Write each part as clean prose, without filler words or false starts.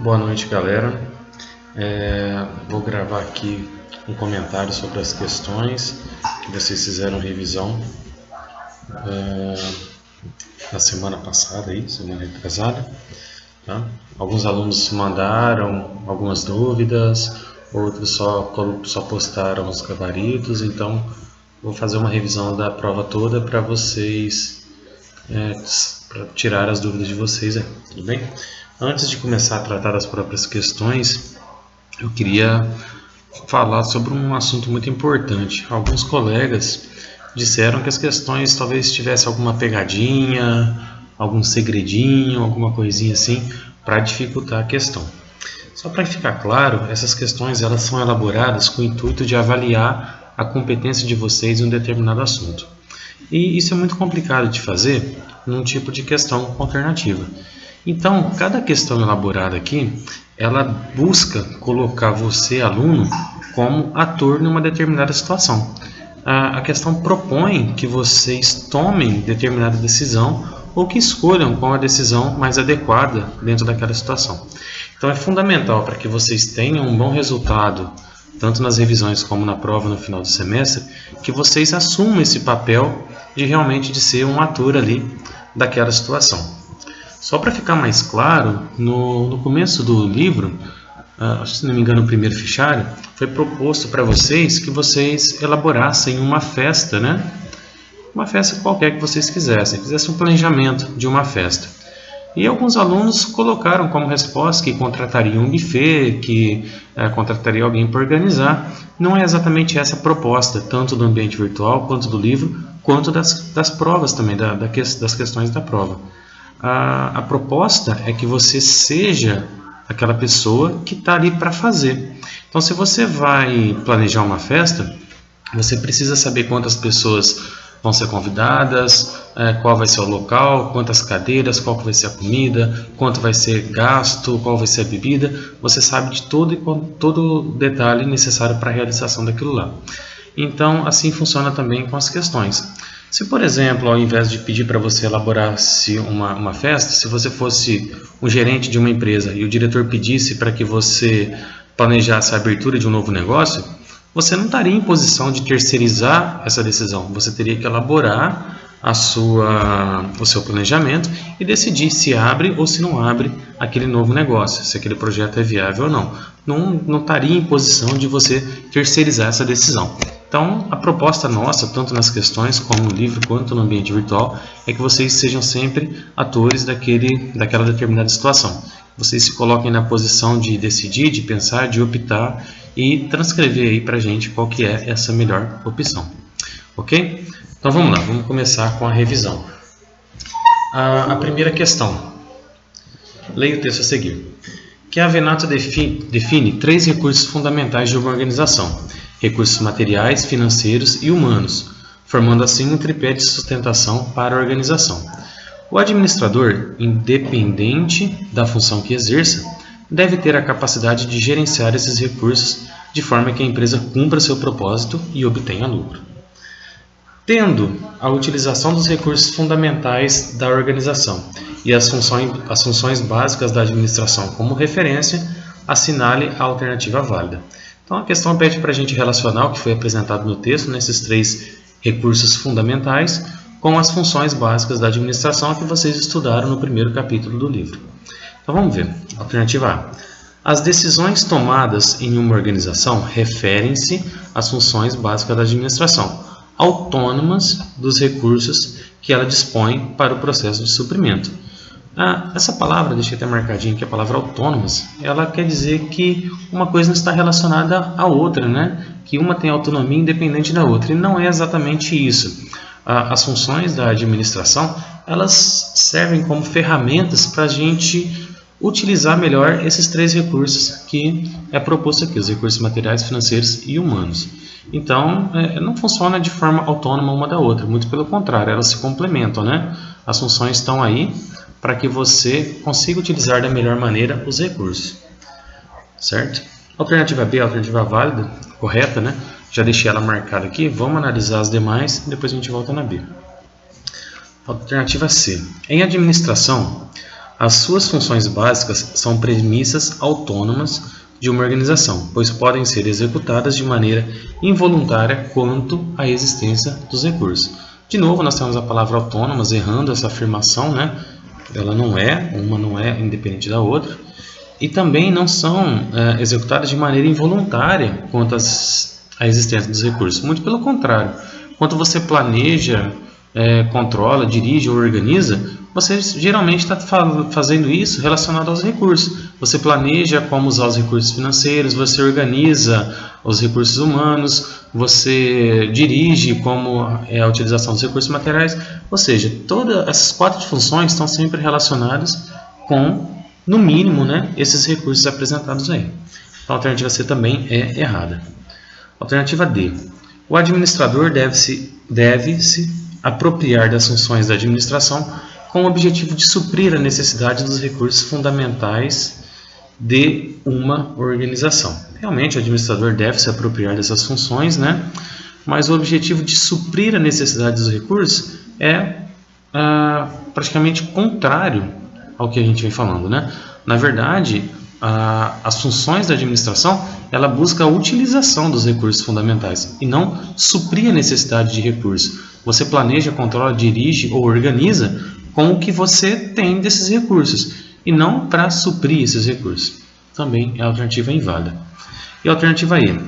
Boa noite, galera. Vou gravar aqui um comentário sobre as questões que vocês fizeram revisão na semana passada, semana retrasada. Tá? Alguns alunos mandaram algumas dúvidas, outros só postaram os gabaritos, então vou fazer uma revisão da prova toda para vocês, para tirar as dúvidas de vocês, tudo bem? Antes de começar a tratar das próprias questões, eu queria falar sobre um assunto muito importante. Alguns colegas disseram que as questões talvez tivessem alguma pegadinha, algum segredinho, alguma coisinha assim para dificultar a questão. Só para ficar claro, essas questões elas são elaboradas com o intuito de avaliar a competência de vocês em um determinado assunto. E isso é muito complicado de fazer num tipo de questão alternativa. Então, cada questão elaborada aqui, ela busca colocar você, aluno, como ator numa determinada situação. A questão propõe que vocês tomem determinada decisão ou que escolham qual a decisão mais adequada dentro daquela situação. Então, é fundamental para que vocês tenham um bom resultado, tanto nas revisões como na prova no final do semestre, que vocês assumam esse papel de realmente de ser um ator ali daquela situação. Só para ficar mais claro, no começo do livro, se não me engano, o primeiro fichário, foi proposto para vocês que vocês elaborassem uma festa, né? Uma festa qualquer que vocês fizessem um planejamento de uma festa. E alguns alunos colocaram como resposta que contratariam um buffet, que contrataria alguém para organizar. Não é exatamente essa a proposta, tanto do ambiente virtual, quanto do livro, quanto das provas também, das questões da prova. A proposta é que você seja aquela pessoa que está ali para fazer. Então, se você vai planejar uma festa, você precisa saber quantas pessoas vão ser convidadas, qual vai ser o local, quantas cadeiras, qual vai ser a comida, quanto vai ser gasto, qual vai ser a bebida. Você sabe de todo detalhe necessário para a realização daquilo lá. Então, assim funciona também com as questões. Se, por exemplo, ao invés de pedir para você elaborar uma festa, se você fosse um gerente de uma empresa e o diretor pedisse para que você planejasse a abertura de um novo negócio, você não estaria em posição de terceirizar essa decisão. Você teria que elaborar o seu planejamento e decidir se abre ou se não abre aquele novo negócio, se aquele projeto é viável ou não. Não estaria em posição de você terceirizar essa decisão. Então, a proposta nossa, tanto nas questões como no livro, quanto no ambiente virtual, é que vocês sejam sempre atores daquela determinada situação. Vocês se coloquem na posição de decidir, de pensar, de optar e transcrever aí para a gente qual que é essa melhor opção. Ok? Então vamos lá, vamos começar com a revisão. A primeira questão. Leia o texto a seguir. Chiavenato define 3 recursos fundamentais de uma organização: recursos materiais, financeiros e humanos, formando assim um tripé de sustentação para a organização. O administrador, independente da função que exerça, deve ter a capacidade de gerenciar esses recursos de forma que a empresa cumpra seu propósito e obtenha lucro. Tendo a utilização dos recursos fundamentais da organização e as funções básicas da administração como referência, assinale a alternativa válida. Então a questão pede para a gente relacionar o que foi apresentado no texto, nesses 3 recursos fundamentais, com as funções básicas da administração que vocês estudaram no primeiro capítulo do livro. Então vamos ver. Alternativa A. As decisões tomadas em uma organização referem-se às funções básicas da administração, autônomas dos recursos que ela dispõe para o processo de suprimento. Essa palavra, deixei até marcadinho aqui, a palavra autônomas, ela quer dizer que uma coisa não está relacionada à outra, né? Que uma tem autonomia independente da outra, e não é exatamente isso. As funções da administração, elas servem como ferramentas para a gente utilizar melhor esses 3 recursos que é proposto aqui, os recursos materiais, financeiros e humanos. Então, não funciona de forma autônoma uma da outra, muito pelo contrário, elas se complementam, né? As funções estão aí para que você consiga utilizar da melhor maneira os recursos, certo? Alternativa B, alternativa válida, correta, né? Já deixei ela marcada aqui, vamos analisar as demais e depois a gente volta na B. Alternativa C. Em administração, As suas funções básicas são premissas autônomas de uma organização, pois podem ser executadas de maneira involuntária quanto à existência dos recursos. De novo, nós temos a palavra autônomas, errando essa afirmação, né? Uma não é independente da outra. E também não são executadas de maneira involuntária quanto à existência dos recursos. Muito pelo contrário. Quando você planeja, controla, dirige ou organiza, você geralmente está fazendo isso relacionado aos recursos. Você planeja como usar os recursos financeiros, você organiza os recursos humanos, você dirige como é a utilização dos recursos materiais. Ou seja, todas essas 4 funções estão sempre relacionadas com, no mínimo, né, esses recursos apresentados aí. Então a alternativa C também é errada. Alternativa D. O administrador deve-se apropriar das funções da administração com o objetivo de suprir a necessidade dos recursos fundamentais de uma organização. Realmente, o administrador deve se apropriar dessas funções, né? Mas o objetivo de suprir a necessidade dos recursos é praticamente contrário ao que a gente vem falando, né? Na verdade, as funções da administração, ela busca a utilização dos recursos fundamentais e não suprir a necessidade de recursos. Você planeja, controla, dirige ou organiza com o que você tem desses recursos e não para suprir esses recursos. Também é a alternativa inválida. E a alternativa E.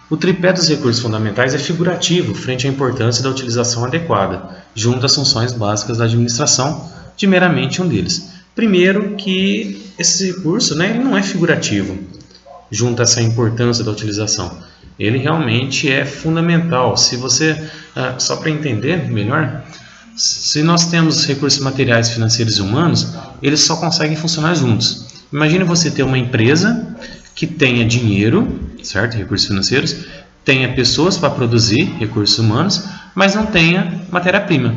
O tripé dos recursos fundamentais é figurativo frente à importância da utilização adequada, junto às funções básicas da administração, de meramente um deles. Primeiro que esse recurso, né, ele não é figurativo junto a essa importância da utilização. Ele realmente é fundamental. Se você, só para entender melhor, se nós temos recursos materiais, financeiros e humanos, eles só conseguem funcionar juntos. Imagine você ter uma empresa que tenha dinheiro, certo? Recursos financeiros, tenha pessoas para produzir recursos humanos, mas não tenha matéria-prima.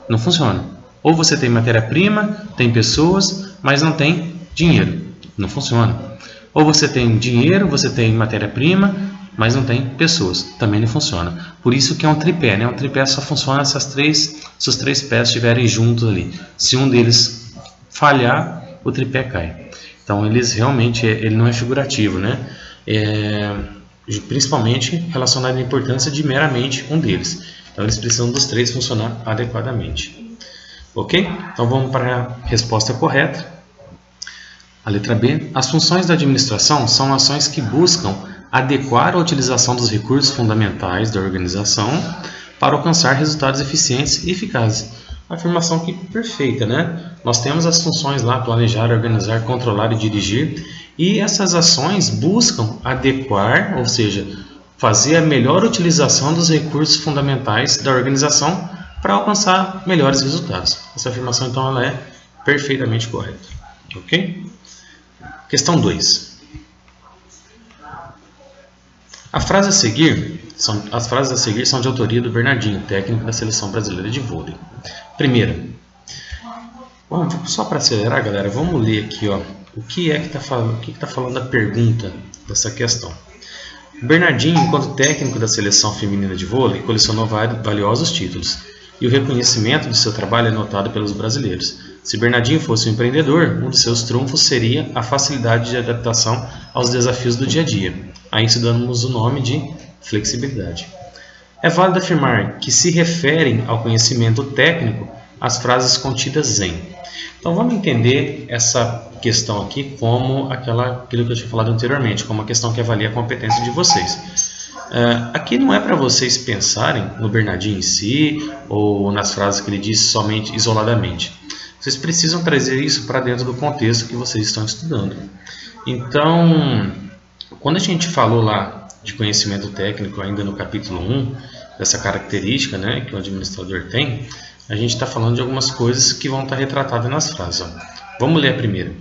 Não funciona. Ou você tem matéria-prima, tem pessoas, mas não tem dinheiro. Não funciona. Ou você tem dinheiro, você tem matéria-prima, mas não tem pessoas. Também não funciona. Por isso que é um tripé, né? Um tripé só funciona se os 3 pés estiverem juntos ali. Se um deles falhar, o tripé cai. Então, ele não é figurativo, né? Principalmente relacionado à importância de meramente um deles. Então, eles precisam dos 3 funcionar adequadamente. Ok? Então, vamos para a resposta correta. A letra B. As funções da administração são ações que buscam adequar a utilização dos recursos fundamentais da organização para alcançar resultados eficientes e eficazes. Uma afirmação aqui perfeita, né? Nós temos as funções lá, planejar, organizar, controlar e dirigir, e essas ações buscam adequar, ou seja, fazer a melhor utilização dos recursos fundamentais da organização para alcançar melhores resultados. Essa afirmação, então, ela é perfeitamente correta. Ok? Questão 2. As frases a seguir são de autoria do Bernardinho, técnico da Seleção Brasileira de Vôlei. Primeira. Bom, só para acelerar, galera, vamos ler aqui, ó, o que está falando a pergunta dessa questão. O Bernardinho, enquanto técnico da Seleção Feminina de Vôlei, colecionou valiosos títulos, e o reconhecimento de seu trabalho é notado pelos brasileiros. Se Bernardinho fosse um empreendedor, um de seus trunfos seria a facilidade de adaptação aos desafios do dia a dia. A isso damos o nome de flexibilidade. É válido afirmar que se referem ao conhecimento técnico as frases contidas em. Então vamos entender essa questão aqui como aquilo que eu tinha falado anteriormente, como uma questão que avalia a competência de vocês. Aqui não é para vocês pensarem no Bernardinho em si ou nas frases que ele disse somente isoladamente. Vocês precisam trazer isso para dentro do contexto que vocês estão estudando. Então, quando a gente falou lá de conhecimento técnico ainda no capítulo 1, dessa característica, né, que o administrador tem, a gente está falando de algumas coisas que vão estar retratadas nas frases. Ó. Vamos ler a primeira.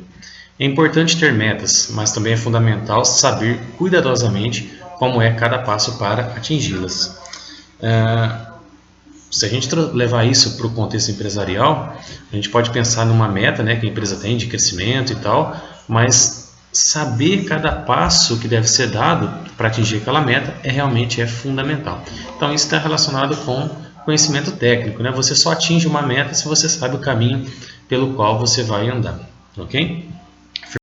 É importante ter metas, mas também é fundamental saber cuidadosamente como é cada passo para atingi-las. Se a gente levar isso para o contexto empresarial, a gente pode pensar numa meta, né, que a empresa tem de crescimento e tal, mas saber cada passo que deve ser dado para atingir aquela meta realmente é fundamental. Então isso está relacionado com conhecimento técnico, né? Você só atinge uma meta se você sabe o caminho pelo qual você vai andar. ok?